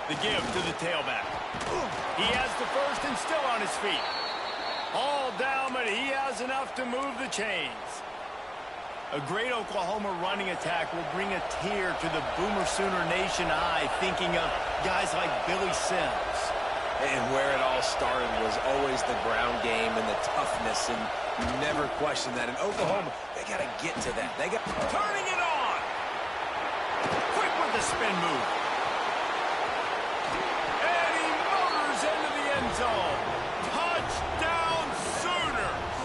The give to the tailback. He has the first and still on his feet. All down, but he has enough to move the chains. A great Oklahoma running attack will bring a tear to the Boomer Sooner Nation eye, thinking of guys like Billy Sims. And where it all started was always the ground game and the toughness, and you never question that. In Oklahoma, they got to get to that. They got turning it on. Quick with the spin move. And he motors into the end zone. Touchdown Sooners.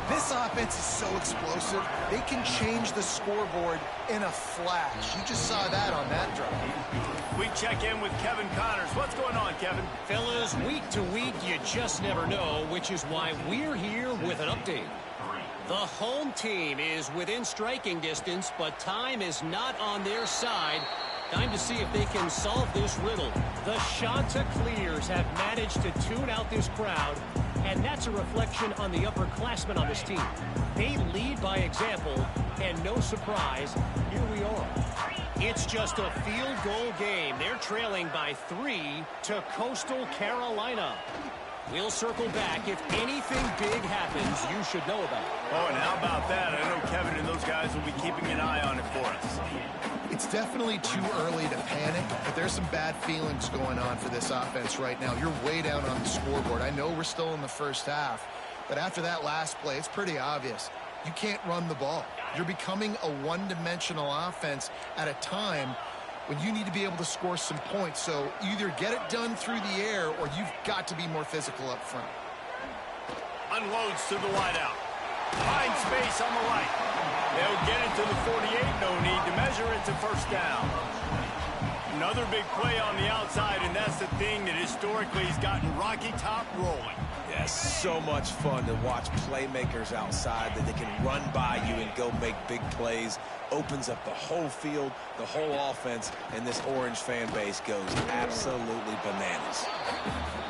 This offense is so explosive, they can change the scoreboard in a flash. You just saw that on that drive. We check in with Kevin Connors. What's going on, Kevin? Fellas, week to week, you just never know, which is why we're here with an update. The home team is within striking distance, but time is not on their side. Time to see if they can solve this riddle. The Chanticleers have managed to tune out this crowd, and that's a reflection on the upperclassmen on this team. They lead by example, and no surprise, here we are. It's just a field goal game. They're trailing by 3 to Coastal Carolina. We'll circle back. If anything big happens, you should know about it. Oh, and how about that? I know Kevin and those guys will be keeping an eye on it for us. It's definitely too early to panic, but there's some bad feelings going on for this offense right now. You're way down on the scoreboard. I know we're still in the first half, but after that last play, it's pretty obvious. You can't run the ball. You're becoming a one-dimensional offense at a time when you need to be able to score some points. So either get it done through the air or you've got to be more physical up front. Unloads to the wideout. Finds space on the right. They'll get it to the 48. No need to measure it to first down. Another big play on the outside, and that's the thing that historically has gotten Rocky Top rolling. Yes, so much fun to watch playmakers outside that they can run by you and go make big plays. Opens up the whole field, the whole offense, and this Orange fan base goes absolutely bananas.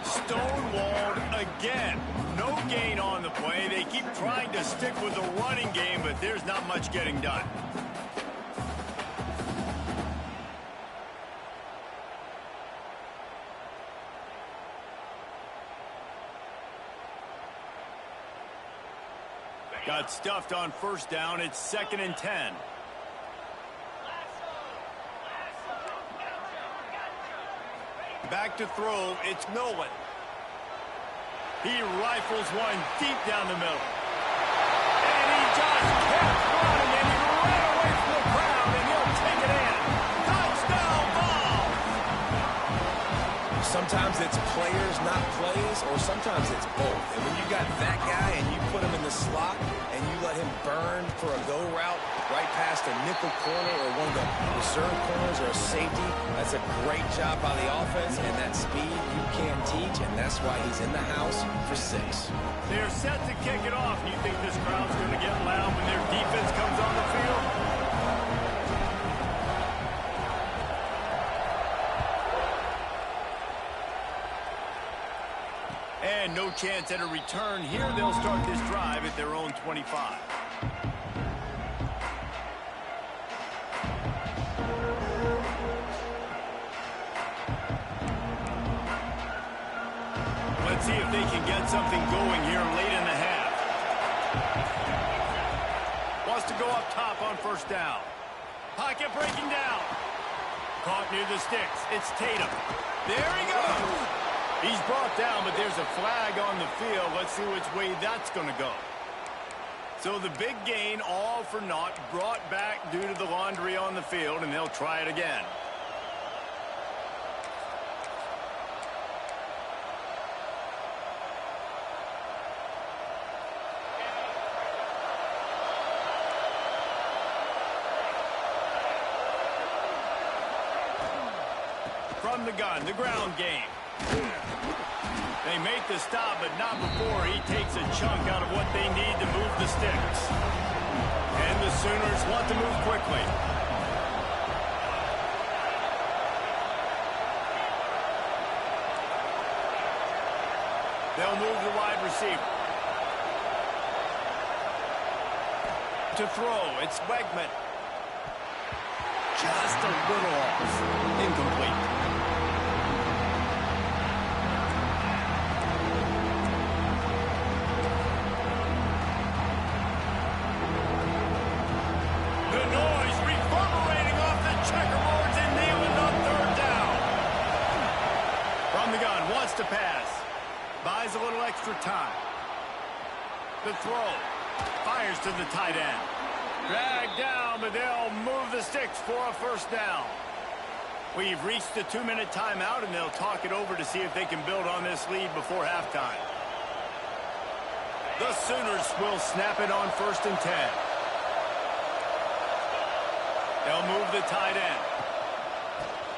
Stonewalled again. No gain on the play. They keep trying to stick with the running game, but there's not much getting done. Got stuffed on first down. It's 2nd and 10. Back to throw. It's Nolan. He rifles one deep down the middle. And he just kept running, and he ran away from the crowd, and he'll take it in. Touchdown ball! Sometimes it's players, not plays, or sometimes it's both. And when you got that guy and you put him in the slot and you let him burn for a go route right past a nickel corner or one of the reserve corners or a safety, that's a great job by the offense, and that speed you can't teach, and that's why he's in the house for 6. They're set to kick it off. You think this crowd's going to get loud when their defense comes on the field? And no chance at a return here. They'll start this drive at their own 25. Let's see if they can get something going here late in the half. Wants to go up top on first down. Pocket breaking down. Caught near the sticks. It's Tatum. There he goes. He's brought down, but there's a flag on the field. Let's see which way that's going to go. So the big gain, all for naught, brought back due to the laundry on the field, and they'll try it again. From the gun, the ground game. They make the stop, but not before he takes a chunk out of what they need to move the sticks. And the Sooners want to move quickly. They'll move the wide receiver. To throw, it's Wegman. Just a little off. Incomplete. to pass. Buys a little extra time. The throw. Fires to the tight end. Dragged down, but they'll move the sticks for a first down. We've reached the 2-minute timeout, and they'll talk it over to see if they can build on this lead before halftime. The Sooners will snap it on 1st and 10. They'll move the tight end.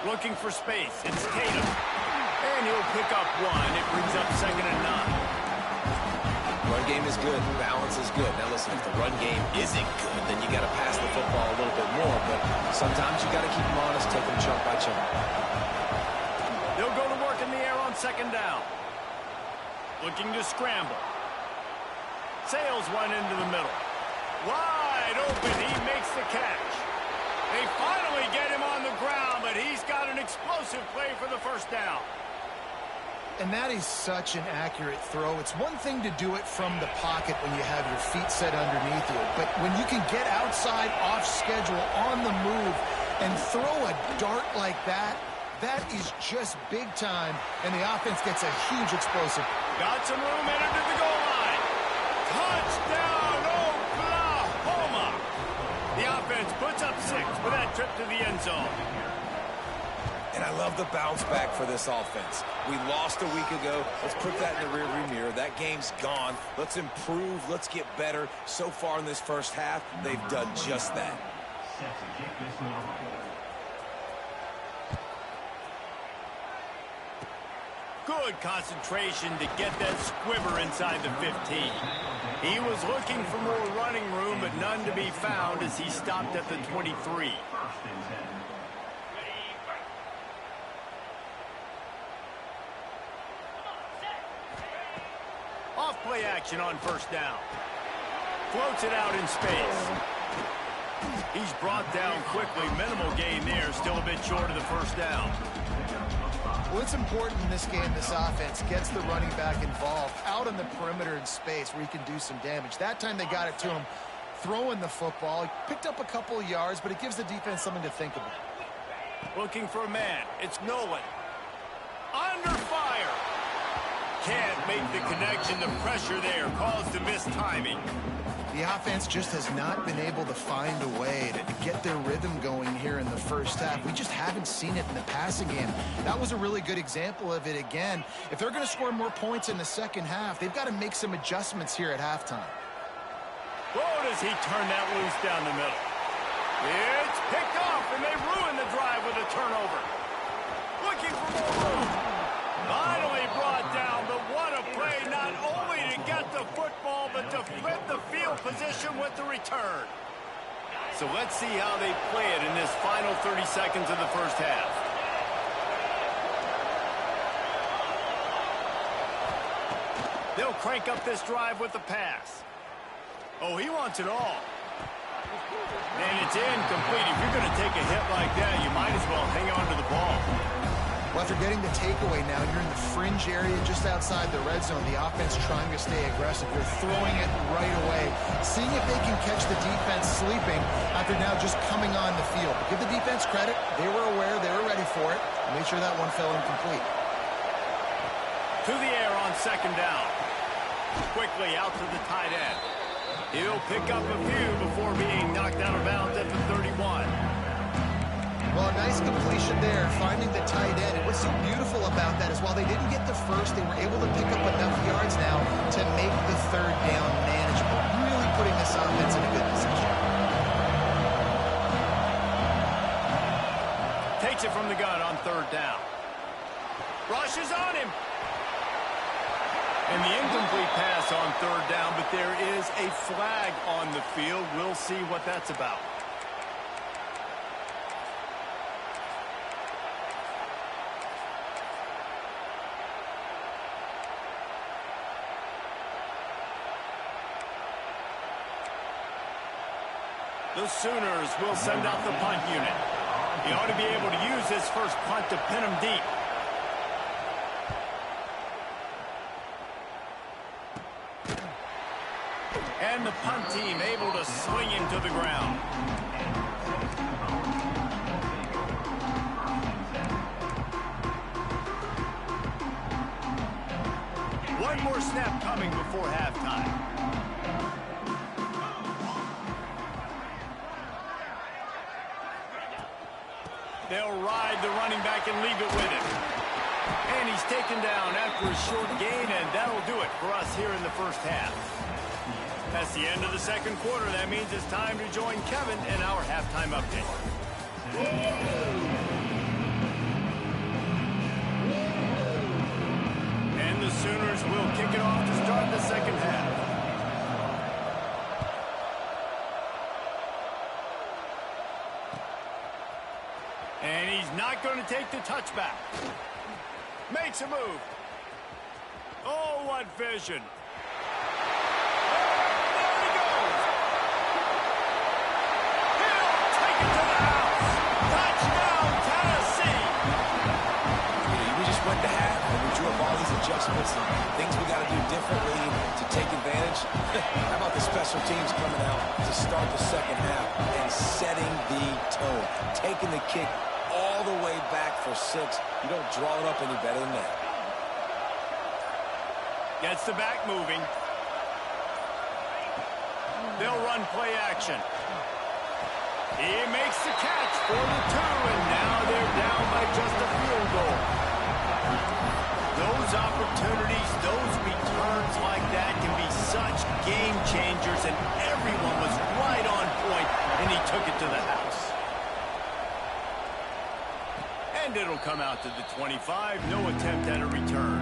Looking for space. It's Tatum. And he'll pick up 1. It brings up 2nd and 9. Run game is good. Balance is good. Now listen, if the run game isn't good, then you got to pass the football a little bit more. But sometimes you got to keep them honest, take them chunk by chunk. They'll go to work in the air on 2nd down. Looking to scramble. Sails one into the middle. Wide open. He makes the catch. They finally get him on the ground, but he's got an explosive play for the first down. And that is such an accurate throw. It's one thing to do it from the pocket when you have your feet set underneath you, but when you can get outside, off schedule, on the move, and throw a dart like that, that is just big time, and the offense gets a huge explosive. Got some room, entered to the goal line. Touchdown, Oklahoma! The offense puts up 6 with that trip to the end zone. And I love the bounce back for this offense. We lost a week ago. Let's put that in the rearview mirror. That game's gone. Let's improve. Let's get better. So far in this first half, they've done just that. Good concentration to get that squiver inside the 15. He was looking for more running room, but none to be found as he stopped at the 23. Off-play action on 1st down. Floats it out in space. He's brought down quickly. Minimal gain there. Still a bit short of the 1st down. Well, it's important in this game, this offense gets the running back involved out on the perimeter in space where he can do some damage. That time they got it to him throwing the football. He picked up a couple of yards, but it gives the defense something to think about. Looking for a man. It's Nolan. Under fire. Can't make the connection. The pressure there caused the missed timing. The offense just has not been able to find a way to get their rhythm going here in the first half. We just haven't seen it in the passing game. That was a really good example of it again. If they're going to score more points in the second half, they've got to make some adjustments here at halftime. Oh, does he turn that loose down the middle? It's picked off, and they ruin the drive with a turnover. Looking for more room. Finally brought down, but what a play, not only to get the football, but to flip the field position with the return. So let's see how they play it in this final 30 seconds of the first half. They'll crank up this drive with the pass. Oh, he wants it all. And it's incomplete. If you're going to take a hit like that, you might as well hang on to the ball. Well, after getting the takeaway now, you're in the fringe area just outside the red zone. The offense trying to stay aggressive. You're throwing it right away, seeing if they can catch the defense sleeping after now just coming on the field. But give the defense credit. They were aware. They were ready for it. Made sure that one fell incomplete. To the air on 2nd down. Quickly out to the tight end. He'll pick up a few before being knocked out of bounds at the 31. Well, a nice completion there, finding the tight end. And what's so beautiful about that is while they didn't get the first, they were able to pick up enough yards now to make the 3rd down manageable, really putting this offense in a good position. Takes it from the gun on 3rd down. Rushes on him. And the incomplete pass on 3rd down, but there is a flag on the field. We'll see what that's about. The Sooners will send out the punt unit. He ought to be able to use this first punt to pin him deep. And the punt team able to swing him to the ground. one more snap coming before halftime. They'll ride the running back and leave it with him. And he's taken down after a short gain, and that'll do it for us here in the first half. That's the end of the second quarter. That means it's time to join Kevin in our halftime update. And the Sooners will kick it off to start the second half. And he's not going to take the touchback. Makes a move. Oh, what vision. There he goes. He'll take it to the house. Touchdown, Tennessee. We just went to half and we drew up all these adjustments and things we got to do differently to take advantage. How about the special teams coming out to start the second half and setting the tone, taking the kick all the way back for 6. You don't draw it up any better than that. Gets the back moving. They'll run play action. He makes the catch for the 2, and now they're down by just a field goal. Those opportunities, those returns like that can be such game changers, and everyone was right on point, and he took it to the house. And it'll come out to the 25. No attempt at a return.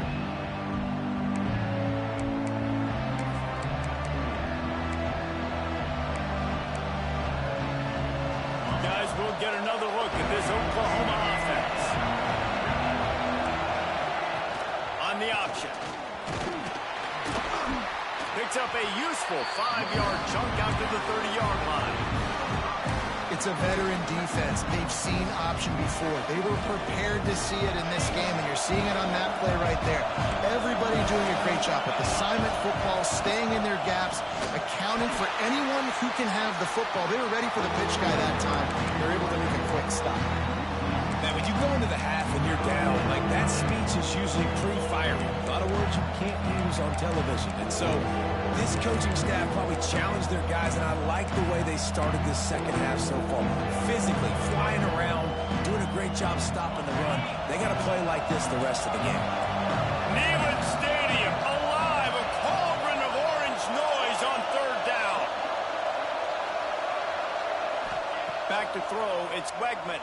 Guys, we'll get another look at this Oklahoma offense. On the option. Picks up a useful 5-yard chunk out to the 30-yard line. It's a veteran defense. They've seen option before. They were prepared to see it in this game, and you're seeing it on that play right there. Everybody doing a great job with assignment football, staying in their gaps, accounting for anyone who can have the football. They were ready for the pitch guy that time. They're able to make a quick stop. Man, when you go into the half and you're down, like that speech is usually pretty fiery. A lot of words you can't use on television. And so this coaching staff probably challenged their guys, and I like the way they started this second half so far. Physically, flying around, doing a great job stopping the run. They got to play like this the rest of the game. Neyland Stadium, alive, a cauldron of orange noise on third down. Back to throw, it's Wegman.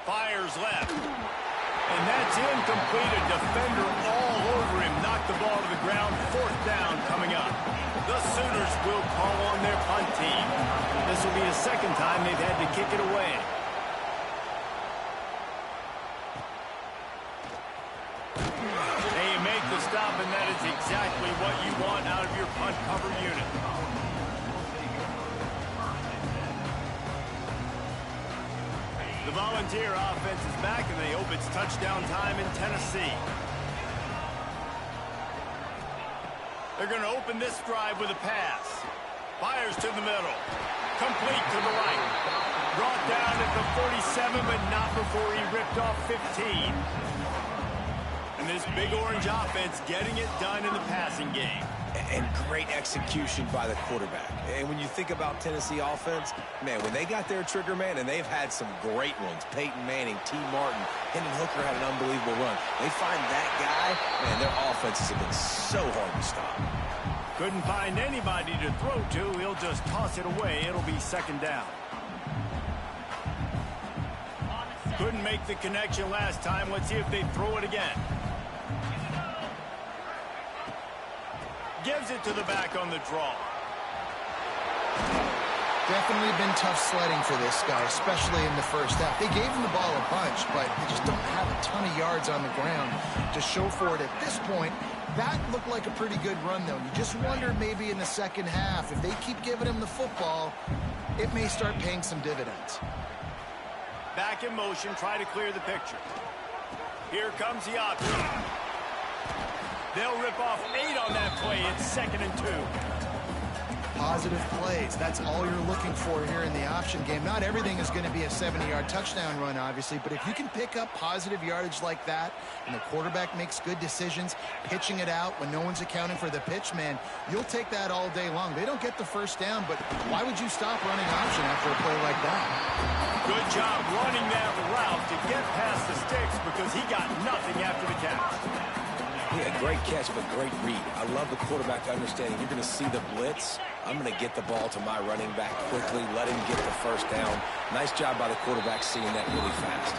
Fires left. And that's incomplete. A defender all over him. Knocked the ball to the ground. Fourth down coming up. The Sooners will call on their punt team. This will be the second time they've had to kick it away. They make the stop, and that is exactly what you want out of your punt cover unit. The Volunteer offense is back, and they hope it's touchdown time in Tennessee. They're going to open this drive with a pass. Fires to the middle. Complete to the right. Brought down at the 47, but not before he ripped off 15. And this big orange offense getting it done in the passing game. And great execution by the quarterback. And when you think about Tennessee offense, man, when they got their trigger man, and they've had some great ones, Peyton Manning, T. Martin, Hendon Hooker had an unbelievable run. They find that guy, man, their offenses have been so hard to stop. Couldn't find anybody to throw to. He'll just toss it away. It'll be second down. Couldn't make the connection last time. Let's see if they throw it again. Gives it to the back on the draw. Definitely been tough sledding for this guy, especially in the first half. They gave him the ball a bunch, but they just don't have a ton of yards on the ground to show for it at this point. That looked like a pretty good run, though. You just wonder maybe in the second half, if they keep giving him the football, it may start paying some dividends. Back in motion, try to clear the picture. Here comes the option. They'll rip off 8 on that play. It's 2nd and 2. positive plays. That's all you're looking for here in the option game. Not everything is going to be a 70-yard touchdown run, obviously, but if you can pick up positive yardage like that and the quarterback makes good decisions, pitching it out when no one's accounting for the pitch, man, you'll take that all day long. They don't get the first down, but why would you stop running option after a play like that? Good job running that route to get past the sticks because he got nothing after the catch. Yeah, great catch, but great read. I love the quarterback understanding you're going to see the blitz. I'm going to get the ball to my running back quickly, let him get the first down. Nice job by the quarterback seeing that really fast.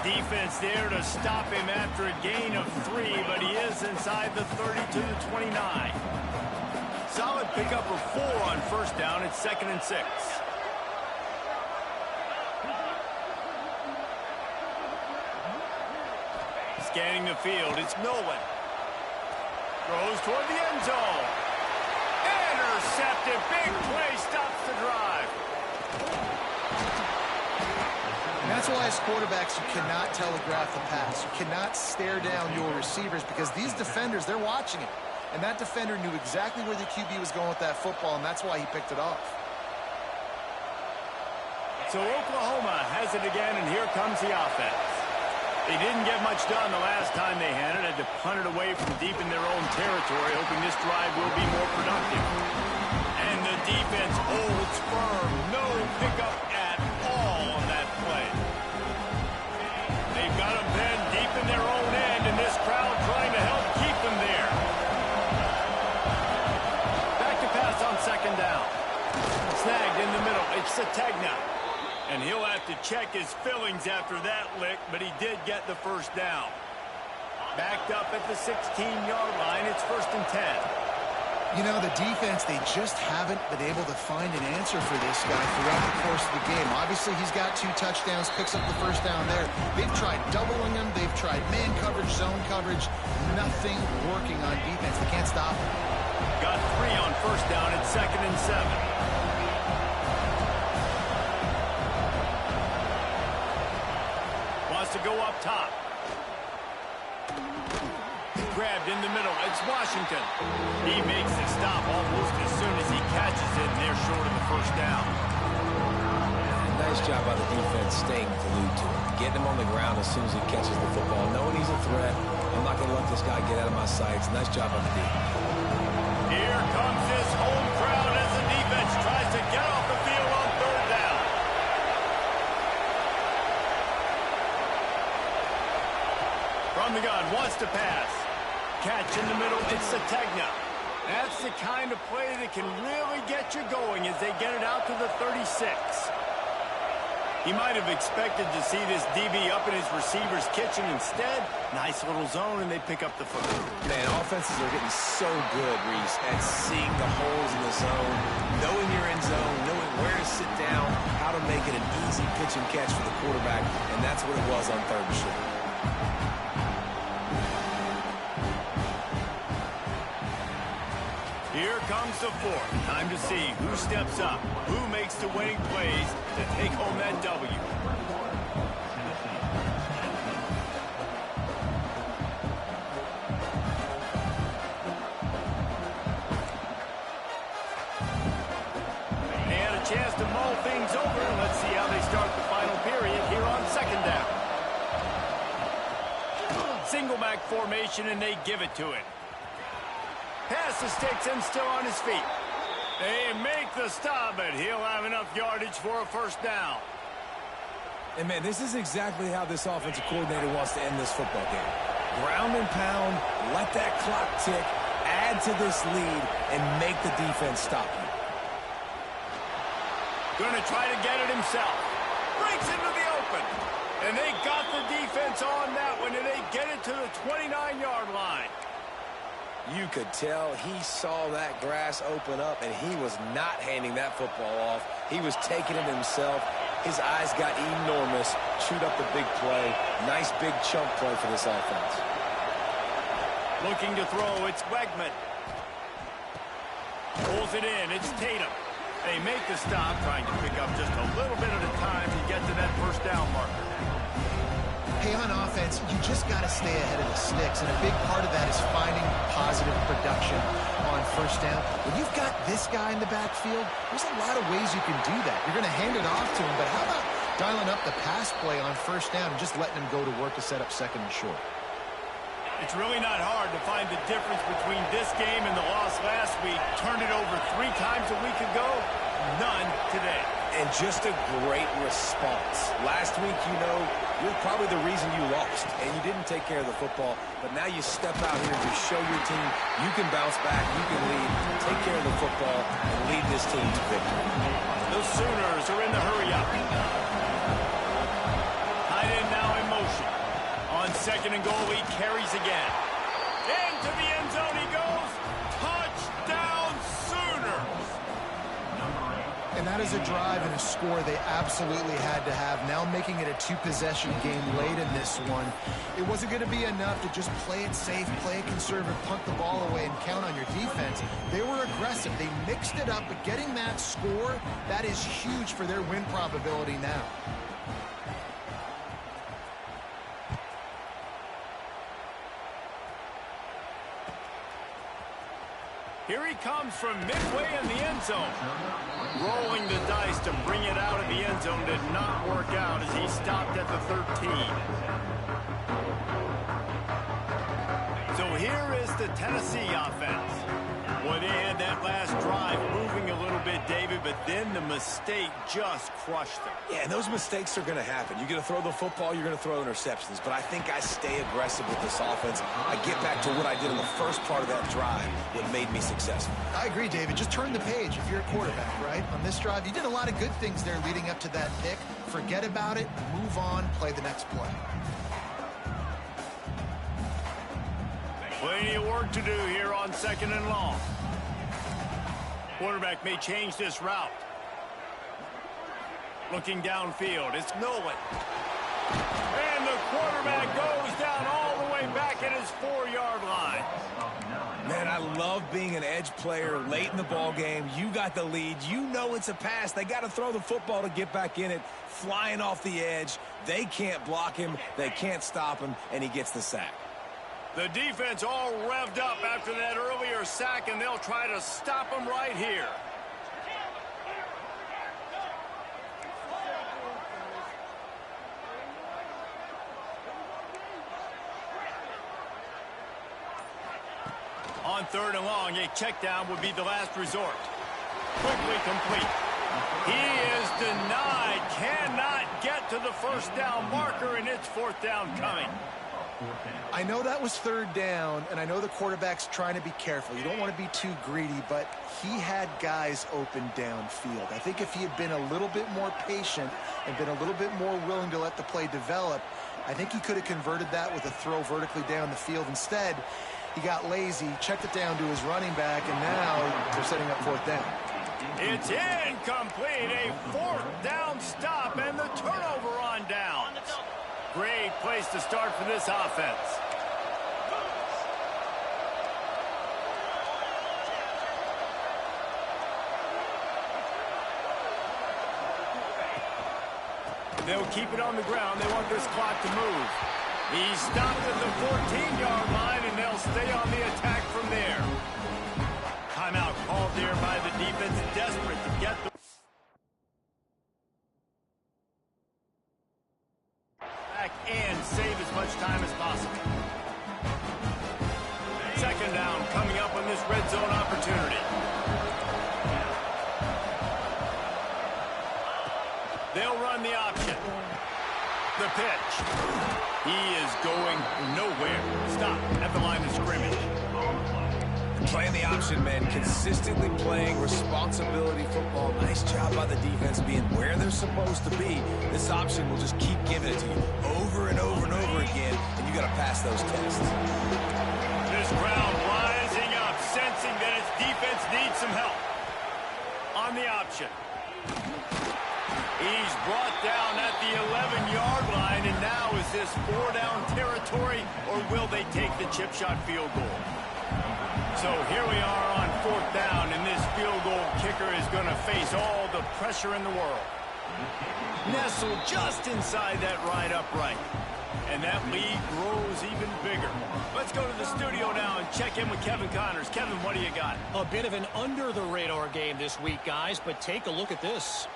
Defense there to stop him after a gain of 3, but he is inside the 30 to the 29. Solid pickup of 4 on first down. It's 2nd and 6. Scanning the field, it's Nolan. Throws toward the end zone. Intercepted. Big play stops the drive. And that's why as quarterbacks you cannot telegraph the pass. You cannot stare down your receivers because these defenders, they're watching it. And that defender knew exactly where the QB was going with that football, and that's why he picked it off. So Oklahoma has it again, and here comes the offense. They didn't get much done the last time they had it. Had to punt it away from deep in their own territory, hoping this drive will be more productive. And the defense holds firm. No pickup at all on that play. They've got them pinned deep in their own end, and this crowd trying to help keep them there. Back to pass on 2nd down. Snagged in the middle. It's Sategna. And he'll have to check his fillings after that lick, but he did get the first down. Backed up at the 16-yard line, it's 1st and 10. You know, the defense, they just haven't been able to find an answer for this guy throughout the course of the game. Obviously, he's got 2 touchdowns, picks up the first down there. They've tried doubling him. They've tried man coverage, zone coverage. Nothing working on defense. They can't stop him. Got 3 on first down at 2nd and 7. To go up top. Grabbed in the middle. It's Washington. He makes the stop almost as soon as he catches it, and they're short of the first down. Nice job by the defense staying glued to him. Getting him on the ground as soon as he catches the football. Knowing he's a threat. I'm not going to let this guy get out of my sights. Nice job by the defense. Here comes this home crowd as the defense tries to get off the field on 3rd down. From the gun, wants to pass. Catch in the middle, it's Sategna. That's the kind of play that can really get you going as they get it out to the 36. He might have expected to see this DB up in his receiver's kitchen. Instead, nice little zone, and they pick up the first. Man, offenses are getting so good, Reese, at seeing the holes in the zone, knowing you're in zone, knowing where to sit down, how to make it an easy pitch and catch for the quarterback, and that's what it was on 3rd and short. Here comes the 4th. Time to see who steps up, who makes the winning plays to take home that W. They had a chance to mull things over, and let's see how they start the final period here on 2nd down. Single back formation, and they give it to it. Pass the sticks and still on his feet. They make the stop, but he'll have enough yardage for a first down. And, man, this is exactly how this offensive coordinator wants to end this football game. Ground and pound, let that clock tick, add to this lead, and make the defense stop you. Going to try to get it himself. Breaks into the open. And they got the defense on that one, and they get it to the 29-yard line. You could tell he saw that grass open up, and he was not handing that football off. He was taking it himself. His eyes got enormous, chewed up the big play. Nice big chunk play for this offense. Looking to throw, it's Wegman. Pulls it in, it's Tatum. They make the stop, trying to pick up just a little bit at a time to get to that first down marker. Hey, on offense, you just got to stay ahead of the sticks, and a big part of that is finding positive production on first down. When you've got this guy in the backfield, there's a lot of ways you can do that. You're going to hand it off to him, but how about dialing up the pass play on first down and just letting him go to work to set up second and short? It's really not hard to find the difference between this game and the loss last week. Turned it over 3 times a week ago, none today. And just a great response. Last week, you know, you're probably the reason you lost, and you didn't take care of the football. But now you step out here to show your team you can bounce back, you can lead, take care of the football, and lead this team to victory. The Sooners are in the hurry-up. Tight end now in motion. On second and goal, he carries again. Into the end zone he goes. Touchdown, Sooners! And that is a drive and a score they absolutely had to have. Now making it a 2-possession game late in this one. It wasn't going to be enough to just play it safe, play it conservative, punt the ball away, and count on your defense. They were aggressive. They mixed it up, but getting that score, that is huge for their win probability now. Here he comes from midway in the end zone. Rolling the dice to bring it out of the end zone did not work out as he stopped at the 13. So here is the Tennessee offense. Well, they had that last drive moving a little bit, David, but then the mistake just crushed them. Yeah, and those mistakes are going to happen. You're going to throw the football, you're going to throw interceptions. But I think I stay aggressive with this offense. I get back to what I did in the first part of that drive that made me successful. I agree, David. Just turn the page if you're a quarterback, right? On this drive, you did a lot of good things there leading up to that pick. Forget about it, move on, play the next play. Plenty of work to do here on second and long. Quarterback may change this route. Looking downfield, it's Nolan. And the quarterback goes down all the way back at his 4-yard line. Man, I love being an edge player late in the ball game. You got the lead. You know it's a pass. They got to throw the football to get back in it. Flying off the edge. They can't block him. They can't stop him, and he gets the sack. The defense all revved up after that earlier sack, and they'll try to stop him right here. On third and long, a check down would be the last resort. Quickly complete. He is denied. Cannot get to the first down marker, and it's fourth down coming. I know that was third down, and I know the quarterback's trying to be careful. You don't want to be too greedy, but he had guys open downfield. I think if he had been a little bit more patient and been a little bit more willing to let the play develop, I think he could have converted that with a throw vertically down the field. Instead, he got lazy, checked it down to his running back, and now they're setting up fourth down. It's incomplete. A fourth down stop, and the turnover on downs. Great place to start for this offense. They'll keep it on the ground. They want this clock to move. He stopped at the 14-yard line, and they'll stay on the attack from there. Timeout called there by the defense, desperate to get the back and save as much time as possible. Second down coming up on this red zone opportunity. They'll run the option. The pitch. He is going nowhere. Stop at the line of scrimmage. Playing the option, man. Consistently playing responsibility football. Nice job by the defense being where they're supposed to be. This option will just keep giving it to you over and over and over again, and you got to pass those tests. This crowd rising up, sensing that its defense needs some help. On the option. He's brought down at the 11-yard line, and now is this 4-down territory, or will they take the chip shot field goal? So here we are on fourth down, and this field goal kicker is going to face all the pressure in the world. Nestled just inside that right upright. And that lead grows even bigger. Let's go to the studio now and check in with Kevin Connors. Kevin, what do you got? A bit of an under-the-radar game this week, guys, but take a look at this.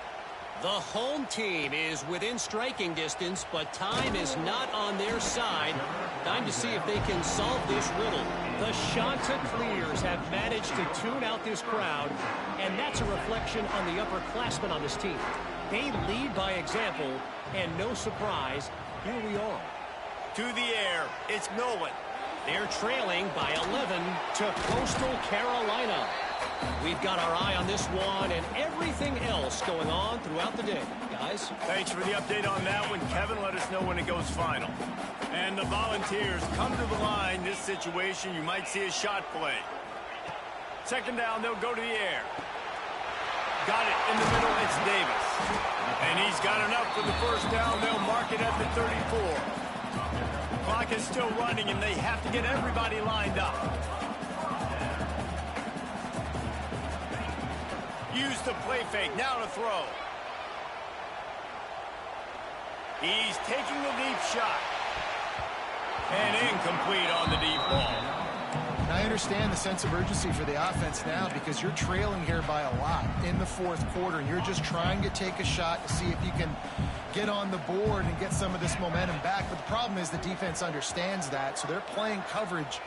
The home team is within striking distance, but time is not on their side. Time to see if they can solve this riddle. The Chanticleers have managed to tune out this crowd, and that's a reflection on the upperclassmen on this team. They lead by example, and no surprise, here we are. To the air, it's Nolan. They're trailing by 11 to Coastal Carolina. We've got our eye on this one and everything else going on throughout the day, guys. Thanks for the update on that one, Kevin. Let us know when it goes final. And the Volunteers come to the line. This situation, you might see a shot play. Second down, they'll go to the air. Got it in the middle, it's Davis. And he's got enough for the first down. They'll mark it at the 34. Clock is still running, and they have to get everybody lined up. Use the play fake, now to throw. He's taking the deep shot. And incomplete on the deep ball. And I understand the sense of urgency for the offense now because you're trailing here by a lot in the fourth quarter, and you're just trying to take a shot to see if you can get on the board and get some of this momentum back. But the problem is the defense understands that, so they're playing coverage,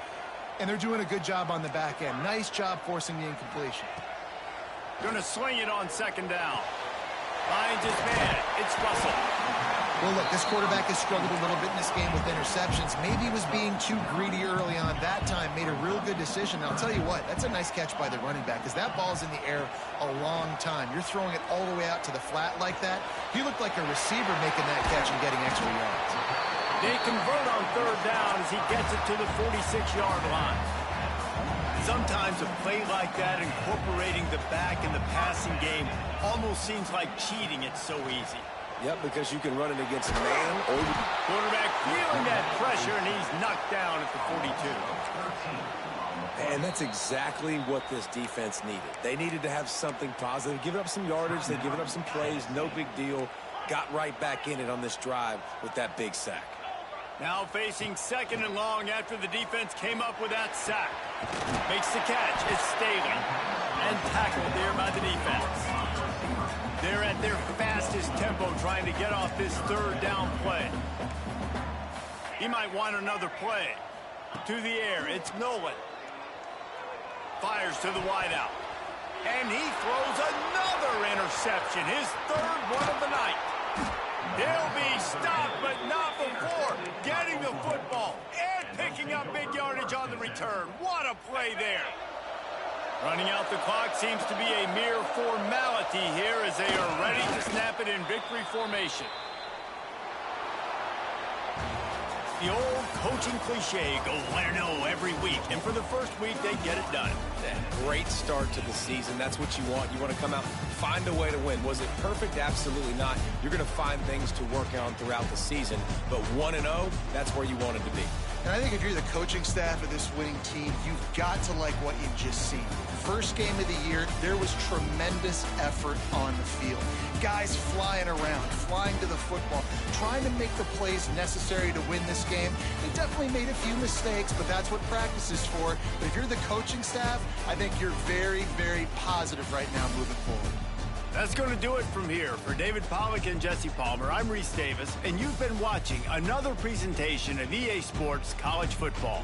and they're doing a good job on the back end. Nice job forcing the incompletion. Going to swing it on second down. Finds his man. It's Russell. Well, look, this quarterback has struggled a little bit in this game with interceptions. Maybe he was being too greedy early on. That time made a real good decision. And I'll tell you what, that's a nice catch by the running back because that ball's in the air a long time. You're throwing it all the way out to the flat like that. He looked like a receiver making that catch and getting extra yards. They convert on third down as he gets it to the 46-yard line. Sometimes a play like that, incorporating the back in the passing game, almost seems like cheating. It's so easy. Yep, because you can run it against a man or you can... Quarterback feeling that pressure, and he's knocked down at the 42. And that's exactly what this defense needed. They needed to have something positive. Given up some yardage, they've given up some plays, no big deal. Got right back in it on this drive with that big sack. Now facing second and long after the defense came up with that sack. Makes the catch. It's Staley. And tackled there by the defense. They're at their fastest tempo trying to get off this third down play. He might want another play. To the air, it's Nolan. Fires to the wideout. And he throws another interception. His third one of the night. He'll be stopped, but not before getting the football and picking up big yardage on the return. What a play there. Running out the clock seems to be a mere formality here as they are ready to snap it in victory formation. The old coaching cliche, go win or no every week. And for the first week, they get it done. Great start to the season. That's what you want. You want to come out, find a way to win. Was it perfect? Absolutely not. You're going to find things to work on throughout the season. But 1-0, that's where you want it to be. And I think if you're the coaching staff of this winning team, you've got to like what you've just seen. First game of the year, there was tremendous effort on the field. Guys flying around, flying to the football, trying to make the plays necessary to win this game. They definitely made a few mistakes, but that's what practice is for. But if you're the coaching staff, I think you're very, very positive right now moving forward. That's going to do it from here. For David Pollack and Jesse Palmer, I'm Reese Davis, and you've been watching another presentation of EA Sports College Football.